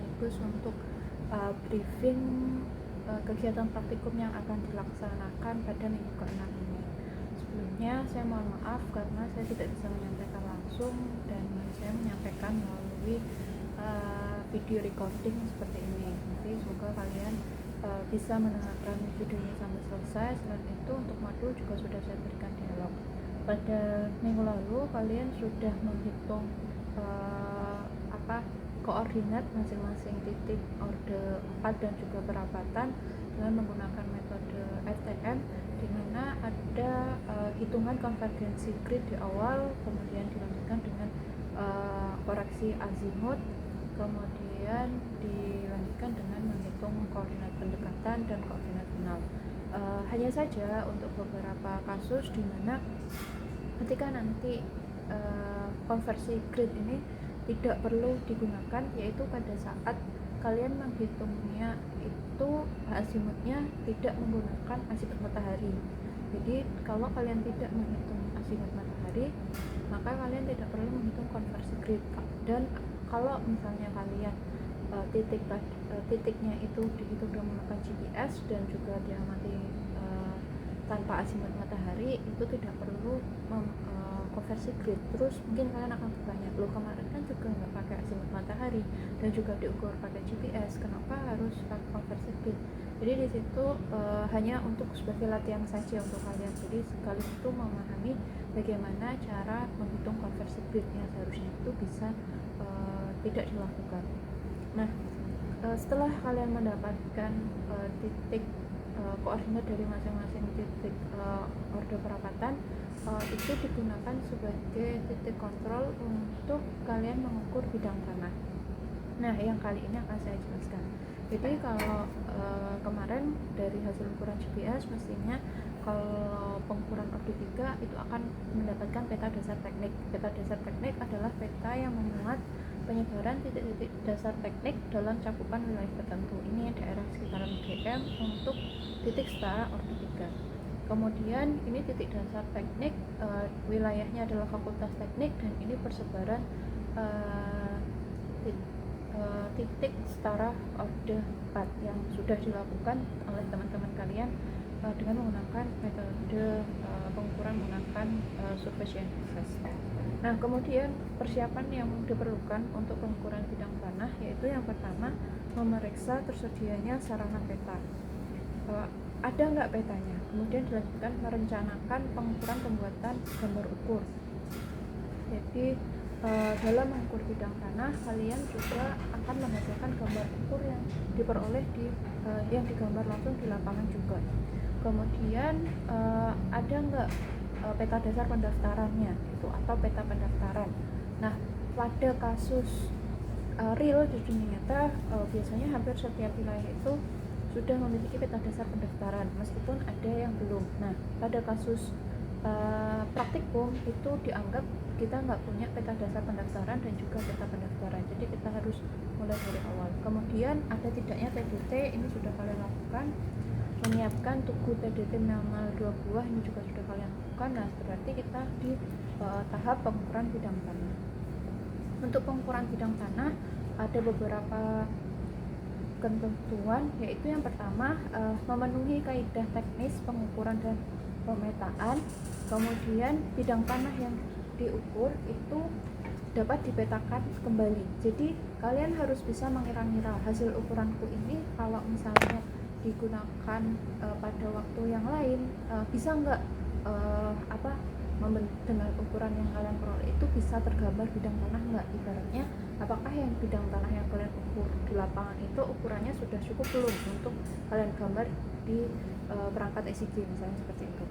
sekaligus untuk briefing kegiatan praktikum yang akan dilaksanakan pada minggu ke-6 ini. Sebelumnya saya mohon maaf karena saya tidak bisa menyampaikan langsung dan saya menyampaikan melalui video recording seperti ini. Nanti semoga kalian bisa mendengarkan videonya sampai selesai. Selain itu untuk modul juga sudah saya berikan dialog. Pada minggu lalu kalian sudah menghitung koordinat masing-masing titik orde 4 dan juga perapatan dengan menggunakan metode RTM, di mana ada hitungan konvergensi grid di awal, kemudian dilanjutkan dengan koreksi azimut, kemudian dilanjutkan dengan menghitung koordinat pendekatan dan koordinat final. Hanya saja untuk beberapa kasus di mana ketika nanti konversi grid ini tidak perlu digunakan, yaitu pada saat kalian menghitungnya itu azimutnya tidak menggunakan azimut matahari. Jadi kalau kalian tidak menghitung azimut matahari, maka kalian tidak perlu menghitung konversi grid. Dan kalau misalnya kalian titiknya itu dihitung dengan menggunakan GPS dan juga diamati tanpa azimut matahari, itu tidak perlu konversi grid. Terus mungkin kalian akan bertanya, loh kemarin kan juga nggak pakai azimut matahari dan juga diukur pakai GPS, kenapa harus pakai konversi grid? Jadi di situ hanya untuk sebagai latihan saja untuk kalian. Jadi sekali itu memahami bagaimana cara menghitung konversi grid yang seharusnya itu bisa tidak dilakukan. Nah, setelah kalian mendapatkan titik koordinat dari masing-masing titik orde perapatan, itu digunakan sebagai titik kontrol untuk kalian mengukur bidang tanah. Nah, yang kali ini akan saya jelaskan. Jadi kalau kemarin dari hasil ukuran GPS, mestinya kalau pengukuran orde 3 itu akan mendapatkan peta dasar teknik. Peta dasar teknik adalah peta yang memuat penyebaran titik-titik dasar teknik dalam cakupan wilayah tertentu. Ini daerah sekitaran UGM untuk titik setara orde 3. Kemudian ini titik dasar teknik, wilayahnya adalah Fakultas Teknik, dan ini persebaran titik setara orde 4 yang sudah dilakukan oleh teman-teman kalian dengan menggunakan metode pengukuran menggunakan survey access. Nah, kemudian persiapan yang diperlukan untuk pengukuran bidang tanah, yaitu yang pertama memeriksa tersedianya sarana peta. Ada nggak petanya? Kemudian dilanjutkan merencanakan pengukuran pembuatan gambar ukur. Jadi dalam mengukur bidang tanah, kalian juga akan menghasilkan gambar ukur yang diperoleh yang digambar langsung di lapangan juga. Kemudian ada nggak peta dasar pendaftarannya itu atau peta pendaftaran. Nah, pada kasus real di dunia nyata, biasanya hampir setiap wilayah itu sudah memiliki peta dasar pendaftaran, meskipun ada yang belum. Nah, pada kasus praktikum itu dianggap kita nggak punya peta dasar pendaftaran dan juga peta pendaftaran, jadi kita harus mulai dari awal. Kemudian ada tidaknya TDT, ini sudah kalian lakukan. Menyiapkan tugu TDT minimal 2 buah, ini juga sudah kalian lakukan. Nah, berarti kita di tahap pengukuran bidang tanah. Untuk pengukuran bidang tanah ada beberapa ketentuan, yaitu yang pertama memenuhi kaidah teknis pengukuran dan pemetaan. Kemudian bidang tanah yang diukur itu dapat dipetakan kembali. Jadi kalian harus bisa mengira-ngira hasil ukuranku ini kalau misalnya digunakan pada waktu yang lain, bisa nggak dengan ukuran yang kalian peroleh itu bisa tergambar bidang tanah nggak? Ibaratnya, apakah yang bidang tanah yang kalian ukur di lapangan itu ukurannya sudah cukup belum untuk kalian gambar di perangkat ECG misalnya, seperti itu.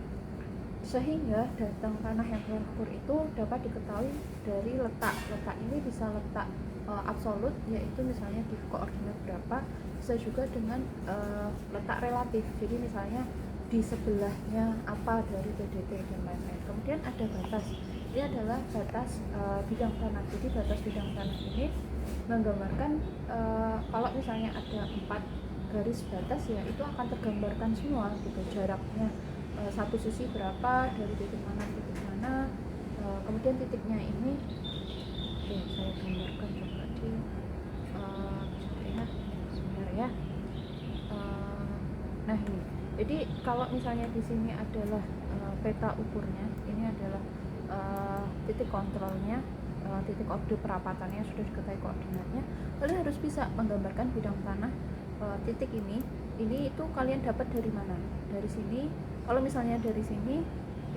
Sehingga datang tanah yang kalian ukur itu dapat diketahui dari letak. Letak ini bisa letak absolut, yaitu misalnya di koordinat berapa, bisa juga dengan letak relatif, jadi misalnya di sebelahnya apa dari TDT dan lain-lain. Kemudian ada batas, ini adalah batas bidang tanah. Jadi batas bidang tanah ini menggambarkan kalau misalnya ada 4 garis batas, ya itu akan tergambarkan semua gitu, jaraknya satu sisi berapa dari titik mana ke titik mana. Kemudian titiknya ini, oke, saya gambarkan coba di ini. Jadi kalau misalnya di sini adalah peta ukurnya, ini adalah titik kontrolnya, titik orde perapatannya, sudah diketahui koordinatnya. Kalian harus bisa menggambarkan bidang tanah titik ini itu kalian dapat dari mana? Dari sini. Kalau misalnya dari sini,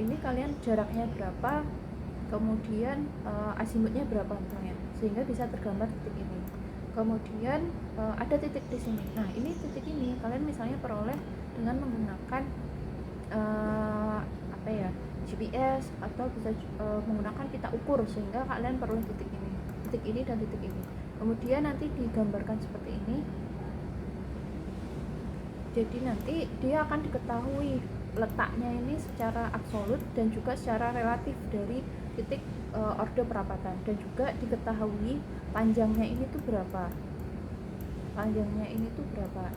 ini kalian jaraknya berapa, kemudian azimutnya berapa misalnya, sehingga bisa tergambar titik ini. Kemudian ada titik di sini. Nah, ini titik ini kalian misalnya peroleh dengan menggunakan GPS, atau bisa menggunakan pita ukur, sehingga kalian peroleh titik ini dan titik ini. Kemudian nanti digambarkan seperti ini. Jadi nanti dia akan diketahui letaknya ini secara absolut dan juga secara relatif dari titik orde perapatan, dan juga diketahui panjangnya ini tuh berapa.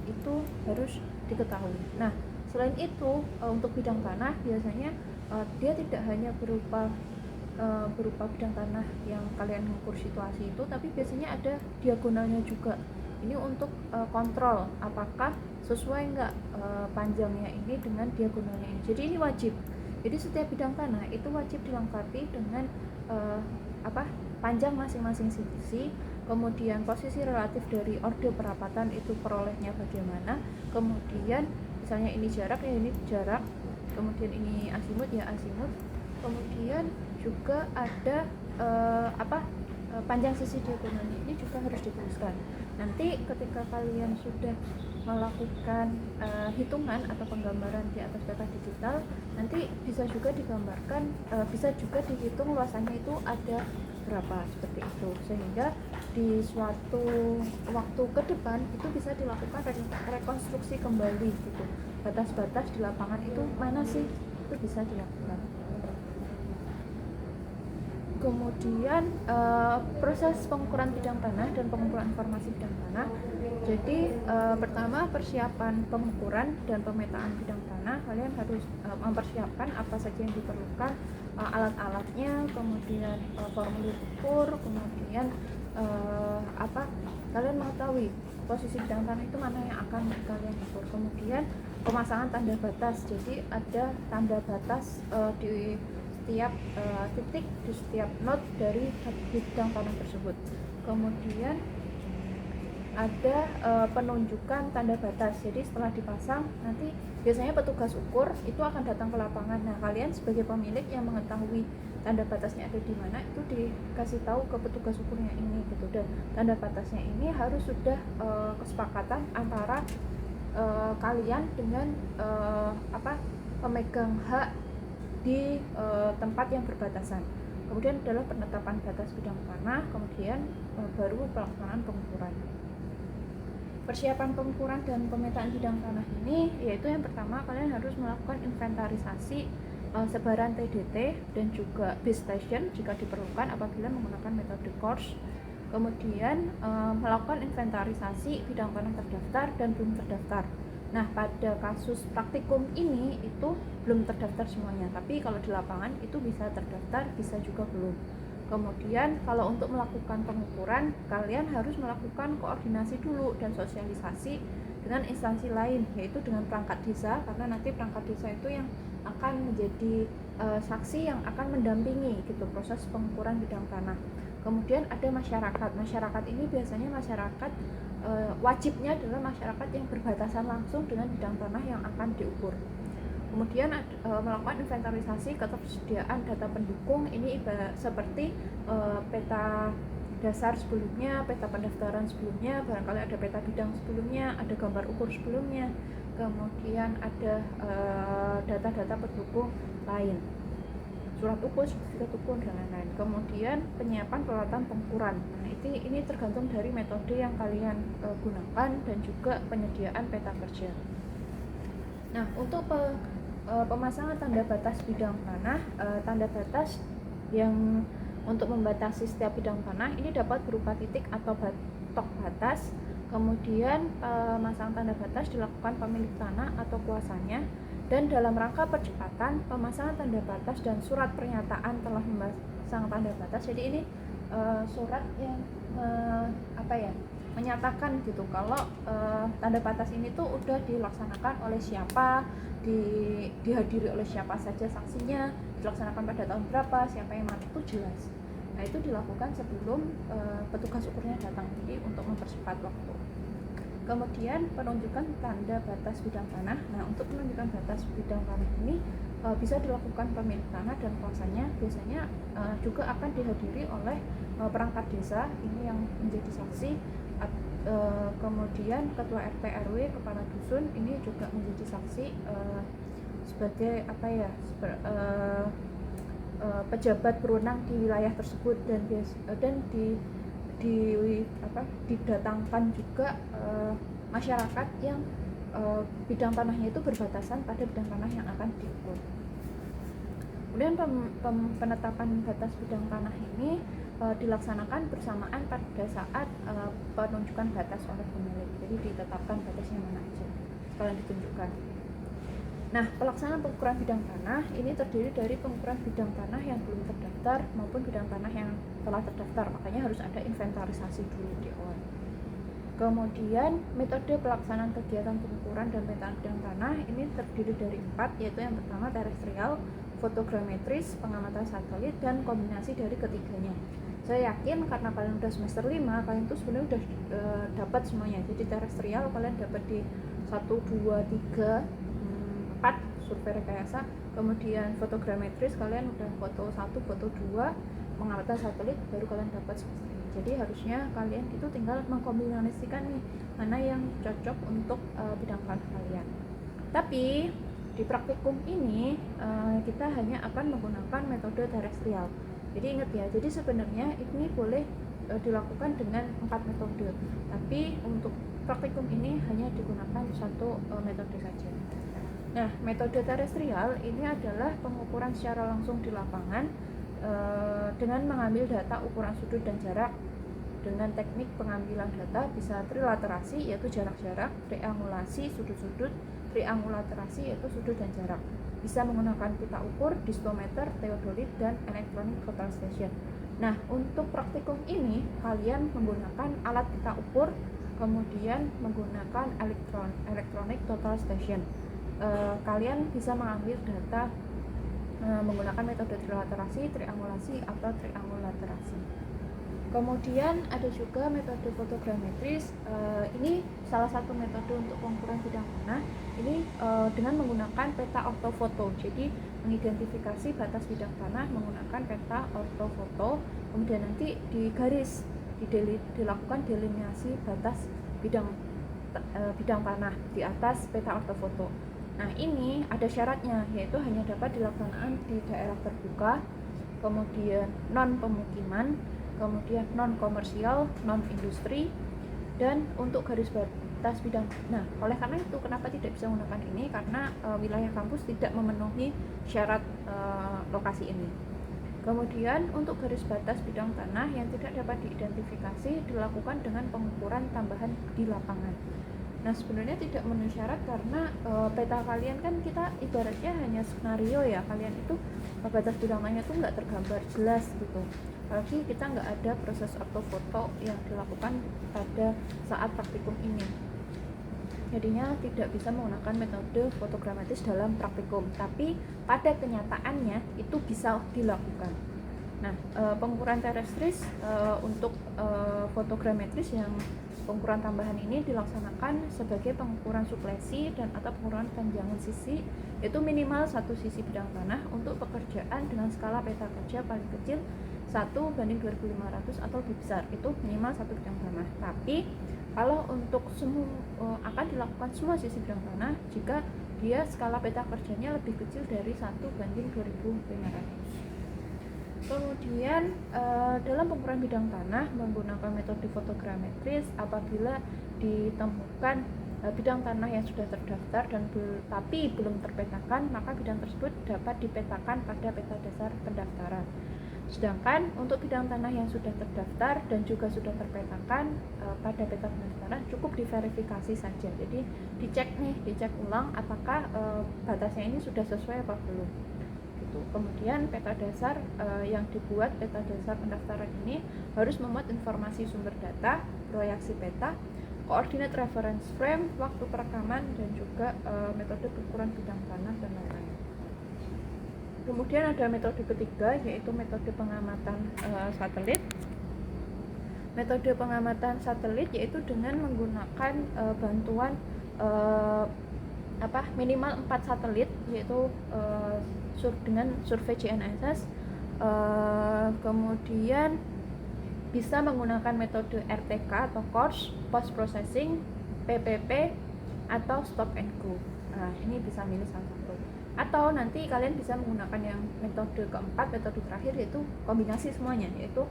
Itu harus diketahui. Nah, selain itu untuk bidang tanah biasanya dia tidak hanya berupa bidang tanah yang kalian mengukur situasi itu, tapi biasanya ada diagonalnya juga. Ini untuk kontrol apakah sesuai nggak panjangnya ini dengan diagonalnya ini. Jadi ini wajib. Jadi setiap bidang tanah itu wajib dilengkapi dengan panjang masing-masing sisi, kemudian posisi relatif dari orde perapatan itu perolehnya bagaimana, kemudian misalnya ini jarak ya ini jarak, kemudian ini azimut ya azimut, kemudian juga ada panjang sisi diagonalnya ini juga harus dituliskan. Nanti ketika kalian sudah melakukan hitungan atau penggambaran di atas peta digital, nanti bisa juga digambarkan, bisa juga dihitung luasannya itu ada berapa, seperti itu, sehingga di suatu waktu ke depan itu bisa dilakukan rekonstruksi kembali gitu. Batas-batas di lapangan itu mana sih, itu bisa dilakukan. Kemudian proses pengukuran bidang tanah dan pengumpulan informasi bidang tanah. Jadi pertama, persiapan pengukuran dan pemetaan bidang tanah. Kalian harus mempersiapkan apa saja yang diperlukan, alat-alatnya, kemudian formulir ukur, kemudian kalian mengetahui posisi bidang tanah itu mana yang akan kalian ukur. Kemudian pemasangan tanda batas. Jadi ada tanda batas di setiap titik, di setiap node dari bidang tanah tersebut. Kemudian ada penunjukan tanda batas. Jadi setelah dipasang, nanti biasanya petugas ukur itu akan datang ke lapangan. Nah, kalian sebagai pemilik yang mengetahui tanda batasnya ada di mana, itu dikasih tahu ke petugas ukurnya ini gitu. Dan tanda batasnya ini harus sudah kesepakatan antara kalian dengan pemegang hak di tempat yang berbatasan. Kemudian adalah penetapan batas bidang tanah, kemudian baru pelaksanaan pengukuran. Persiapan pengukuran dan pemetaan bidang tanah ini yaitu yang pertama, kalian harus melakukan inventarisasi sebaran TDT dan juga base station jika diperlukan apabila menggunakan metode course. Kemudian melakukan inventarisasi bidang tanah terdaftar dan belum terdaftar. Nah, pada kasus praktikum ini itu belum terdaftar semuanya, tapi kalau di lapangan itu bisa terdaftar, bisa juga belum. Kemudian kalau untuk melakukan pengukuran, kalian harus melakukan koordinasi dulu dan sosialisasi dengan instansi lain, yaitu dengan perangkat desa, karena nanti perangkat desa itu yang akan menjadi saksi yang akan mendampingi gitu proses pengukuran bidang tanah. Kemudian ada masyarakat. Masyarakat ini biasanya masyarakat wajibnya adalah masyarakat yang berbatasan langsung dengan bidang tanah yang akan diukur. Kemudian melakukan inventarisasi ketersediaan data pendukung. Ini seperti peta dasar sebelumnya, peta pendaftaran sebelumnya, barangkali ada peta bidang sebelumnya, ada gambar ukur sebelumnya, kemudian ada data-data pendukung lain, surat ukur, sertifikat ukur, dan lain-lain. Kemudian penyiapan peralatan pengukuran. Nah, ini tergantung dari metode yang kalian gunakan dan juga penyediaan peta kerja. Nah, untuk pemasangan tanda batas bidang tanah, tanda batas yang untuk membatasi setiap bidang tanah ini dapat berupa titik atau batok batas. Kemudian pemasangan tanda batas dilakukan pemilik tanah atau kuasanya. Dan dalam rangka percepatan, pemasangan tanda batas dan surat pernyataan telah memasang tanda batas. Jadi ini surat yang menyatakan gitu kalau tanda batas ini tuh udah dilaksanakan oleh siapa, dihadiri oleh siapa saja saksinya, dilaksanakan pada tahun berapa, siapa yang mana, itu jelas. Nah, itu dilakukan sebelum petugas ukurnya datang, jadi untuk mempercepat waktu. Kemudian penunjukan tanda batas bidang tanah. Nah, untuk penunjukan batas bidang tanah ini bisa dilakukan pemilik tanah dan kuasanya, biasanya juga akan dihadiri oleh perangkat desa, ini yang menjadi saksi. Kemudian ketua RT RW, kepala dusun ini juga menjadi saksi sebagai pejabat berwenang di wilayah tersebut, dan didatangkan juga masyarakat yang bidang tanahnya itu berbatasan pada bidang tanah yang akan diukur. Kemudian penetapan batas bidang tanah ini dilaksanakan bersamaan pada saat penunjukan batas oleh pemilik. Jadi ditetapkan batasnya mana aja, sekalian ditunjukkan. Nah, pelaksanaan pengukuran bidang tanah ini terdiri dari pengukuran bidang tanah yang belum terdaftar maupun bidang tanah yang telah terdaftar. Makanya harus ada inventarisasi dulu di awal. Kemudian metode pelaksanaan kegiatan pengukuran dan pemetaan bidang tanah ini terdiri dari 4, yaitu yang pertama terestrial, fotogrametris, pengamatan satelit, dan kombinasi dari ketiganya. Saya yakin karena kalian udah semester 5, kalian tuh sebenarnya udah dapat semuanya. Jadi terestrial kalian dapat di 1, 2, 3, 4 survei rekayasa. Kemudian fotogrametris kalian udah foto 1, foto 2, pengamatan satelit baru kalian dapat semester ini. Jadi harusnya kalian itu tinggal mengkombinasikan nih mana yang cocok untuk bidang tanah kalian. Tapi di praktikum ini kita hanya akan menggunakan metode terestrial. Jadi ingat ya, jadi sebenarnya ini boleh dilakukan dengan 4 metode, tapi untuk praktikum ini hanya digunakan 1 metode saja. Nah, metode terestrial ini adalah pengukuran secara langsung di lapangan dengan mengambil data ukuran sudut dan jarak dengan teknik pengambilan data bisa trilaterasi yaitu jarak-jarak, triangulasi sudut-sudut, triangulaterasi yaitu sudut dan jarak. Bisa menggunakan pita ukur, distometer, teodolit, dan electronic total station. Nah, untuk praktikum ini kalian menggunakan alat pita ukur, kemudian menggunakan electronic total station. Kalian bisa mengambil data menggunakan metode trilaterasi, triangulasi, atau triangulaterasi. Kemudian ada juga metode fotogrametris. Ini salah satu metode untuk pengukuran bidang tanah. Ini dengan menggunakan peta ortofoto. Jadi mengidentifikasi batas bidang tanah menggunakan peta ortofoto. Kemudian nanti digaris, dilakukan delineasi batas bidang tanah di atas peta ortofoto. Nah, ini ada syaratnya, yaitu hanya dapat dilaksanakan di daerah terbuka, kemudian non pemukiman, kemudian non komersial, non industri, dan untuk garis batas bidang. Nah, oleh karena itu kenapa tidak bisa menggunakan ini? Karena wilayah kampus tidak memenuhi syarat lokasi ini. Kemudian untuk garis batas bidang tanah yang tidak dapat diidentifikasi dilakukan dengan pengukuran tambahan di lapangan. Nah, sebenarnya tidak memenuhi syarat karena peta kalian kan kita ibaratnya hanya skenario ya, kalian itu batas bidang tanahnya tuh nggak tergambar jelas gitu. Apalagi kita nggak ada proses ortofoto yang dilakukan pada saat praktikum ini. Jadinya tidak bisa menggunakan metode fotogrametris dalam praktikum, tapi pada kenyataannya itu bisa dilakukan. Nah, pengukuran terestris untuk fotogrametris yang pengukuran tambahan ini dilaksanakan sebagai pengukuran suplesi dan atau pengukuran panjangan sisi, yaitu minimal 1 sisi bidang tanah untuk pekerjaan dengan skala peta kerja paling kecil 1:2500 atau lebih besar, itu minimal 1 bidang tanah. Tapi kalau untuk semua akan dilakukan semua sisi bidang tanah jika dia skala peta kerjanya lebih kecil dari 1:2500. Kemudian dalam pengukuran bidang tanah menggunakan metode fotogrametris apabila ditemukan bidang tanah yang sudah terdaftar dan tapi belum terpetakan, maka bidang tersebut dapat dipetakan pada peta dasar pendaftaran. Sedangkan untuk bidang tanah yang sudah terdaftar dan juga sudah terpetakan pada peta pendaftaran cukup diverifikasi saja. Jadi dicek ulang apakah batasnya ini sudah sesuai apa belum. itu. Kemudian peta dasar yang dibuat, peta dasar pendaftaran ini harus memuat informasi sumber data, proyeksi peta, koordinat reference frame, waktu perekaman, dan juga metode pengukuran bidang tanah dan lain-lain. Kemudian ada metode ketiga, yaitu metode pengamatan satelit. Metode pengamatan satelit yaitu dengan menggunakan bantuan minimal 4 satelit, yaitu dengan survei GNSS. Kemudian bisa menggunakan metode RTK atau course, post processing, PPP, atau stop and go. Nah, ini bisa milih salah satu. Atau nanti kalian bisa menggunakan yang metode keempat, metode terakhir, yaitu kombinasi semuanya, yaitu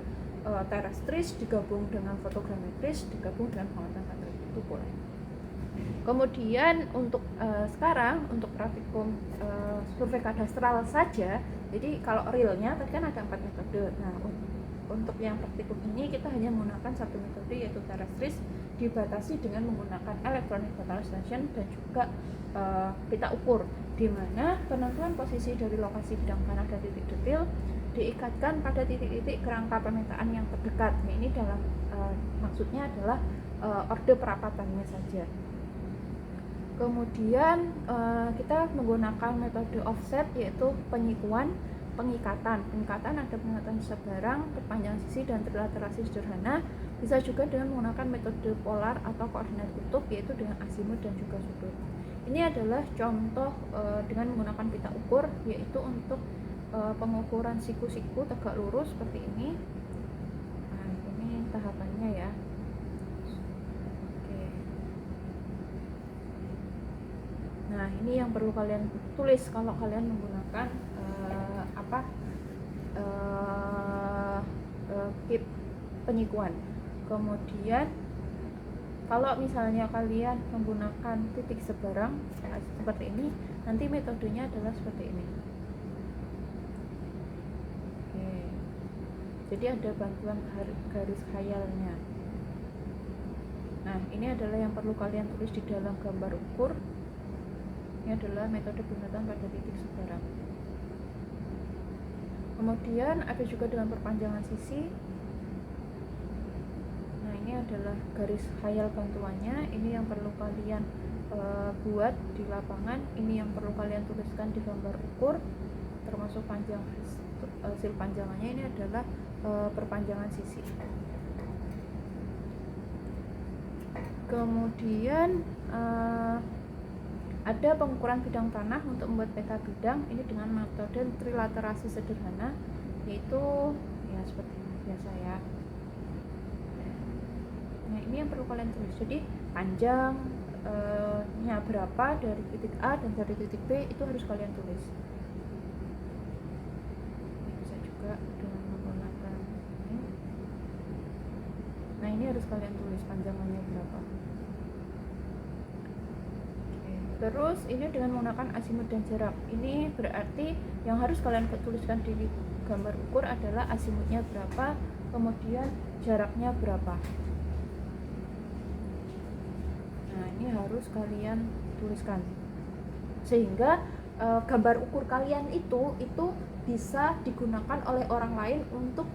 terrestris digabung dengan fotogrametris digabung dengan pengamatan satelit, itu boleh. Kemudian untuk sekarang untuk praktikum survei kadastral saja, jadi kalau realnya tadi kan ada 4 metode. Nah, untuk yang praktikum ini kita hanya menggunakan satu metode, yaitu terrestris, dibatasi dengan menggunakan electronic data station dan juga pita ukur, di mana penentuan posisi dari lokasi bidang tanah dan titik detil diikatkan pada titik-titik kerangka pemetaan yang terdekat. Nah, ini dalam maksudnya adalah orde perapatannya saja. Kemudian kita menggunakan metode offset, yaitu penyikuan, pengikatan ada pengikatan sebarang, perpanjangan sisi, dan trilaterasi sederhana. Bisa juga dengan menggunakan metode polar atau koordinat kutub, yaitu dengan azimut dan juga sudut. Ini adalah contoh dengan menggunakan pita ukur, yaitu untuk pengukuran siku-siku tegak lurus seperti ini. Nah, ini tahapannya ya. Oke. Nah, ini yang perlu kalian tulis kalau kalian menggunakan kit penyikuan. Kemudian kalau misalnya kalian menggunakan titik sebarang seperti ini, nanti metodenya adalah seperti ini. Oke. Jadi ada bantuan garis khayalnya. Nah, ini adalah yang perlu kalian tulis di dalam gambar ukur. Ini adalah metode pemetaan pada titik sebarang. Kemudian ada juga dengan perpanjangan sisi. Nah, ini adalah garis khayal bantuannya. Ini yang perlu kalian buat di lapangan. Ini yang perlu kalian tuliskan di gambar ukur, termasuk panjang hasil panjangannya. Ini adalah perpanjangan sisi. Kemudian ada pengukuran bidang tanah untuk membuat peta bidang. Ini dengan metode trilaterasi sederhana, yaitu ya seperti biasa ya. Nah, ini yang perlu kalian tulis. Jadi panjangnya berapa dari titik A dan dari titik B, itu harus kalian tulis. Ini bisa juga dengan menggunakan ini. Nah, ini harus kalian tulis panjangannya berapa. Terus ini dengan menggunakan azimut dan jarak. Ini berarti yang harus kalian tuliskan di gambar ukur adalah azimutnya berapa, kemudian jaraknya berapa. Nah, ini harus kalian tuliskan sehingga gambar ukur kalian itu bisa digunakan oleh orang lain untuk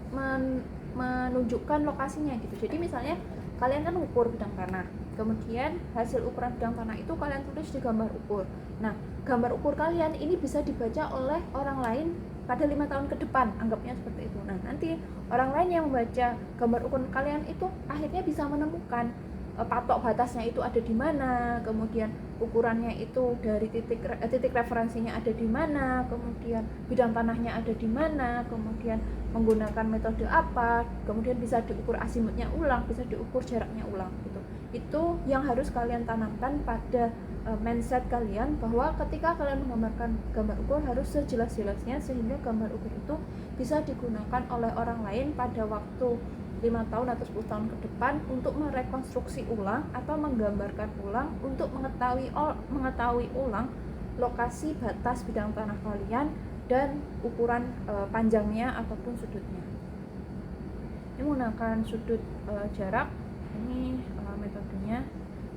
menunjukkan lokasinya gitu. Jadi misalnya kalian kan ukur bidang tanah, kemudian hasil ukuran bidang tanah itu kalian tulis di gambar ukur. Nah, gambar ukur kalian ini bisa dibaca oleh orang lain pada 5 tahun ke depan, anggapnya seperti itu. Nah, nanti orang lain yang membaca gambar ukur kalian itu akhirnya bisa menemukan patok batasnya itu ada di mana, kemudian ukurannya itu dari titik referensinya ada di mana, kemudian bidang tanahnya ada di mana, kemudian menggunakan metode apa, kemudian bisa diukur azimutnya ulang, bisa diukur jaraknya ulang gitu. Itu yang harus kalian tanamkan pada mindset kalian, bahwa ketika kalian menggambarkan gambar ukur harus sejelas-jelasnya, sehingga gambar ukur itu bisa digunakan oleh orang lain pada waktu 5 tahun atau 10 tahun ke depan untuk merekonstruksi ulang atau menggambarkan ulang untuk mengetahui ulang lokasi batas bidang tanah kalian dan ukuran panjangnya ataupun sudutnya. Ini menggunakan sudut jarak. Ini metodenya.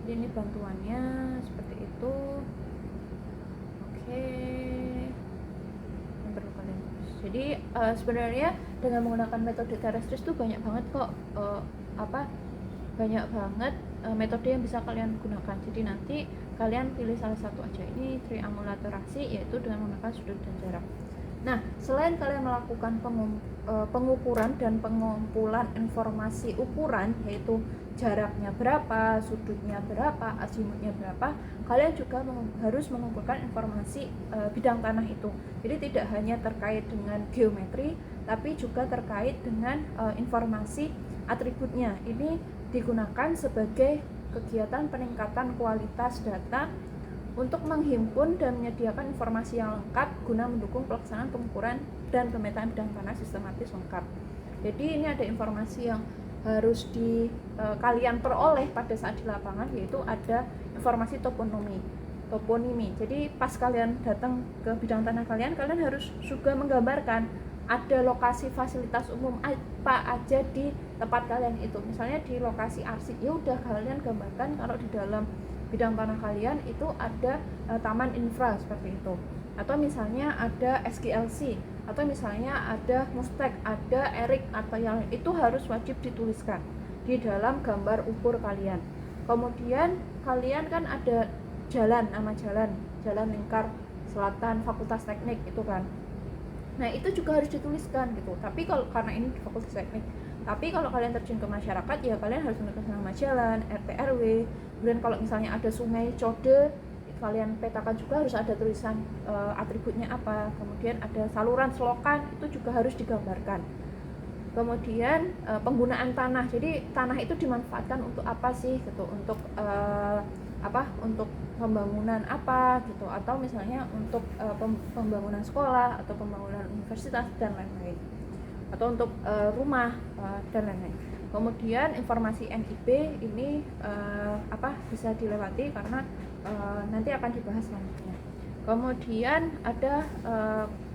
Ini bantuannya seperti itu. Oke. yang perlu kalian tulis. Jadi sebenarnya dengan menggunakan metode terrestris itu banyak banget kok banyak banget metode yang bisa kalian gunakan. Jadi nanti kalian pilih salah satu aja. Ini triangulaterasi, yaitu dengan menggunakan sudut dan jarak. Nah, selain kalian melakukan pengukuran dan pengumpulan informasi ukuran, yaitu jaraknya berapa, sudutnya berapa, azimutnya berapa, kalian juga harus mengumpulkan informasi bidang tanah itu. Jadi tidak hanya terkait dengan geometri, tapi juga terkait dengan informasi atributnya. Ini digunakan sebagai kegiatan peningkatan kualitas data untuk menghimpun dan menyediakan informasi yang lengkap guna mendukung pelaksanaan pengukuran dan pemetaan bidang tanah sistematis lengkap. Jadi ini ada informasi yang harus kalian peroleh pada saat di lapangan, yaitu ada informasi toponimi. Jadi pas kalian datang ke bidang tanah kalian harus juga menggambarkan ada lokasi fasilitas umum apa aja di tempat kalian itu. Misalnya di lokasi arsip, ya udah kalian gambarkan kalau di dalam bidang tanah kalian itu ada taman infra seperti itu, atau misalnya ada SGLC, atau misalnya ada Mustek, ada Erik, atau yang itu harus wajib dituliskan di dalam gambar ukur kalian. Kemudian kalian kan ada nama jalan lingkar selatan Fakultas Teknik itu kan. Nah, itu juga harus dituliskan gitu. Tapi karena ini di Fakultas Teknik. Tapi kalau kalian terjun ke masyarakat, ya kalian harus menuliskan nama jalan, RT RW. Kemudian kalau misalnya ada sungai Code, kalian petakan juga harus ada tulisan atributnya apa. Kemudian ada saluran selokan, itu juga harus digambarkan. Kemudian penggunaan tanah. Jadi tanah itu dimanfaatkan untuk apa sih gitu? Untuk untuk pembangunan apa gitu, atau misalnya untuk pembangunan sekolah atau pembangunan universitas dan lain-lain, atau untuk rumah dan lain-lain. Kemudian informasi NIP ini bisa dilewati karena nanti akan dibahas selanjutnya. Kemudian ada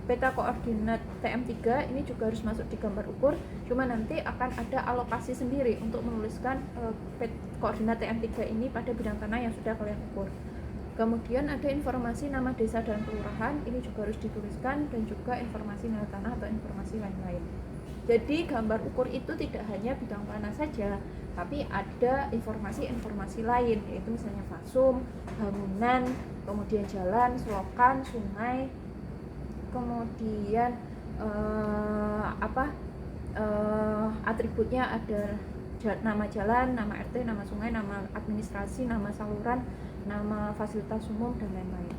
peta koordinat TM3, ini juga harus masuk di gambar ukur, cuma nanti akan ada alokasi sendiri untuk menuliskan koordinat TM3 ini pada bidang tanah yang sudah kalian ukur. Kemudian ada informasi nama desa dan kelurahan, ini juga harus dituliskan, dan juga informasi nilai tanah atau informasi lain-lain. Jadi gambar ukur itu tidak hanya bidang tanah saja, tapi ada informasi-informasi lain, yaitu misalnya fasum, bangunan, kemudian jalan, selokan, sungai, kemudian atributnya ada nama jalan, nama RT, nama sungai, nama administrasi, nama saluran, nama fasilitas umum, dan lain-lain.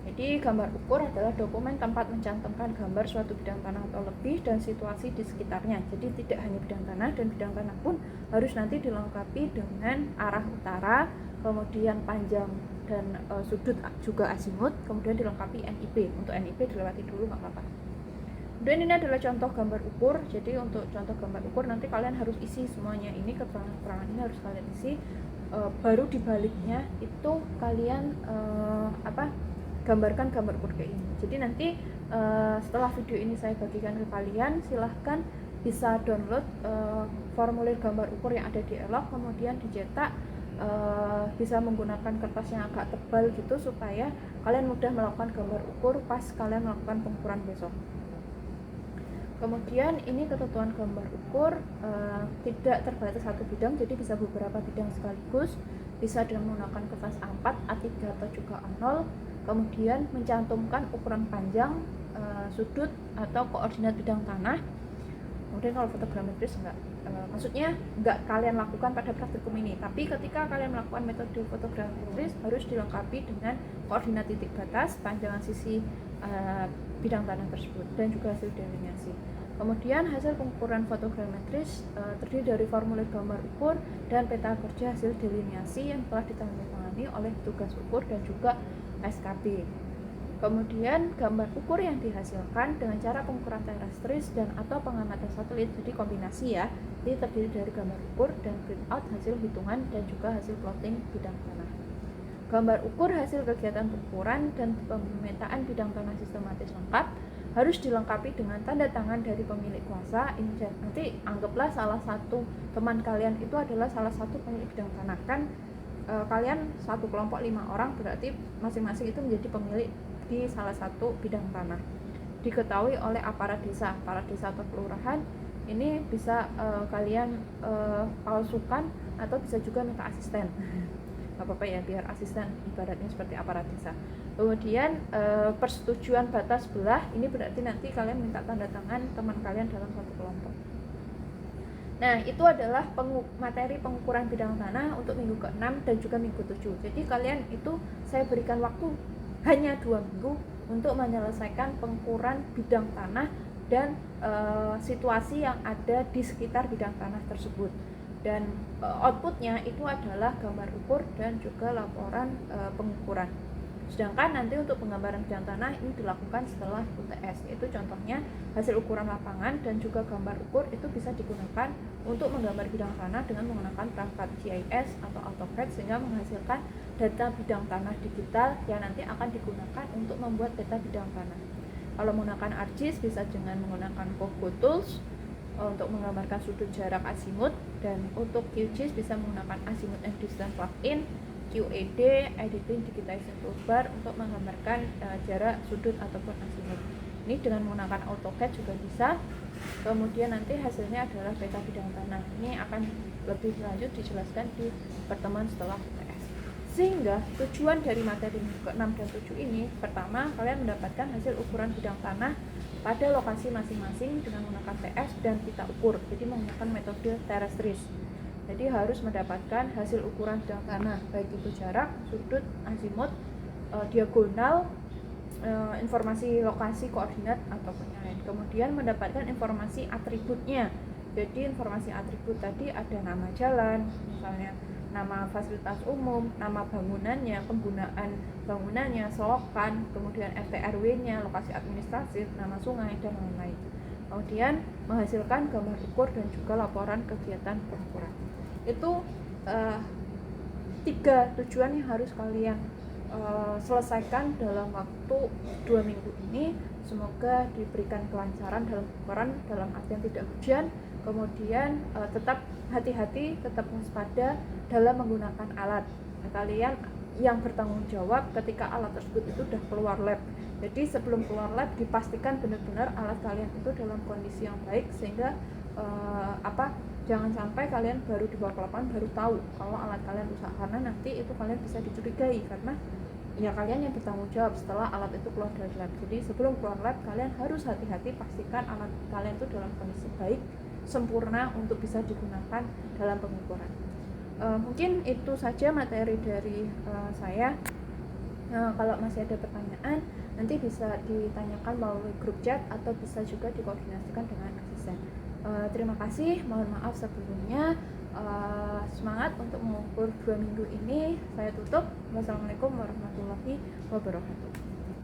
Jadi gambar ukur adalah dokumen tempat mencantumkan gambar suatu bidang tanah atau lebih dan situasi di sekitarnya. Jadi tidak hanya bidang tanah, dan bidang tanah pun harus nanti dilengkapi dengan arah utara, kemudian panjang dan sudut juga azimut, kemudian dilengkapi NIP. Untuk NIP dilewati dulu nggak apa-apa. Kemudian ini adalah contoh gambar ukur. Jadi untuk contoh gambar ukur nanti kalian harus isi semuanya, ini keterangan-keterangan ini harus kalian isi. Baru dibaliknya itu kalian gambarkan gambar ukur kayak ini. Jadi nanti setelah video ini saya bagikan ke kalian, silahkan bisa download formulir gambar ukur yang ada di Elok, kemudian dicetak, bisa menggunakan kertas yang agak tebal gitu supaya kalian mudah melakukan gambar ukur pas kalian melakukan pengukuran besok. Kemudian ini ketentuan gambar ukur tidak terbatas satu bidang, jadi bisa beberapa bidang sekaligus, bisa dengan menggunakan kertas A4, A3 atau juga A0. Kemudian mencantumkan ukuran panjang, sudut atau koordinat bidang tanah. Kemudian kalau fotogrametris maksudnya nggak kalian lakukan pada praktikum ini, tapi ketika kalian melakukan metode fotogrametris harus dilengkapi dengan koordinat titik batas, panjangan sisi bidang tanah tersebut, dan juga hasil delineasi. Kemudian hasil pengukuran fotogrametris terdiri dari formulir gambar ukur dan peta kerja hasil delineasi yang telah ditandatangani oleh petugas ukur dan juga SKB. Kemudian gambar ukur yang dihasilkan dengan cara pengukuran terrestris dan atau pengamatan satelit, jadi kombinasi ya, ini terdiri dari gambar ukur dan printout hasil hitungan dan juga hasil plotting bidang tanah. Gambar ukur hasil kegiatan pengukuran dan pemetaan bidang tanah sistematis lengkap harus dilengkapi dengan tanda tangan dari pemilik kuasa. Ini nanti anggaplah salah satu teman kalian itu adalah salah satu pemilik bidang tanah, kan kalian satu kelompok 5 orang, berarti masing-masing itu menjadi pemilik di salah satu bidang tanah. Diketahui oleh aparat desa atau kelurahan. Ini bisa kalian palsukan atau bisa juga minta asisten. Gak apa-apa ya, biar asisten ibaratnya seperti aparat desa. Kemudian persetujuan batas belah, ini berarti nanti kalian minta tanda tangan teman kalian dalam satu kelompok. Nah, itu adalah materi pengukuran bidang tanah untuk minggu ke-6 dan juga minggu 7. Jadi kalian itu saya berikan waktu hanya 2 minggu untuk menyelesaikan pengukuran bidang tanah dan situasi yang ada di sekitar bidang tanah tersebut. Dan outputnya itu adalah gambar ukur dan juga laporan pengukuran. Sedangkan nanti untuk penggambaran bidang tanah ini dilakukan setelah UTS, yaitu contohnya hasil ukuran lapangan dan juga gambar ukur itu bisa digunakan untuk menggambar bidang tanah dengan menggunakan perangkat GIS atau AutoCAD, sehingga menghasilkan data bidang tanah digital yang nanti akan digunakan untuk membuat data bidang tanah. Kalau menggunakan ArcGIS bisa dengan menggunakan Coco Tools untuk menggambarkan sudut jarak azimut, dan untuk QGIS bisa menggunakan Azimuth and Distance Plugin, QED, Editing Digitization Toolbar untuk menggambarkan jarak sudut ataupun azimut. Ini dengan menggunakan AutoCAD juga bisa. Kemudian nanti hasilnya adalah peta bidang tanah. Ini akan lebih lanjut dijelaskan di pertemuan setelah UTS. Sehingga tujuan dari materi ke-6 dan 7 ini, pertama, kalian mendapatkan hasil ukuran bidang tanah pada lokasi masing-masing dengan menggunakan TS dan pita ukur, jadi menggunakan metode terrestris. Jadi harus mendapatkan hasil ukuran bidang tanah, baik itu jarak, sudut, azimut, diagonal, informasi lokasi, koordinat, ataupun yang lain. Kemudian mendapatkan informasi atributnya. Jadi informasi atribut tadi ada nama jalan, misalnya nama fasilitas umum, nama bangunannya, penggunaan bangunannya, selokan, kemudian RT RW-nya, lokasi administratif, nama sungai, dan lain-lain. Kemudian menghasilkan gambar ukur dan juga laporan kegiatan pengukuran. Itu 3 tujuan yang harus kalian selesaikan dalam waktu 2 minggu ini. Semoga diberikan kelancaran dalam pengukuran, dalam artian tidak hujan. Kemudian tetap hati-hati, tetap waspada dalam menggunakan alat. Kalian yang bertanggung jawab ketika alat tersebut itu sudah keluar lab. Jadi sebelum keluar lab dipastikan benar-benar alat kalian itu dalam kondisi yang baik, sehingga jangan sampai kalian baru dibawa ke lapangan baru tahu kalau alat kalian rusak, karena nanti itu kalian bisa dicurigai karena ya kalian yang bertanggung jawab setelah alat itu keluar dari lab. Jadi sebelum keluar lab kalian harus hati-hati, pastikan alat kalian itu dalam kondisi baik, sempurna untuk bisa digunakan dalam pengukuran. Mungkin itu saja materi dari saya. Kalau masih ada pertanyaan nanti bisa ditanyakan melalui grup chat atau bisa juga dikoordinasikan dengan asisten. Terima kasih, mohon maaf sebelumnya. Semangat untuk mengukur 2 minggu ini. Saya tutup. Wassalamualaikum warahmatullahi wabarakatuh.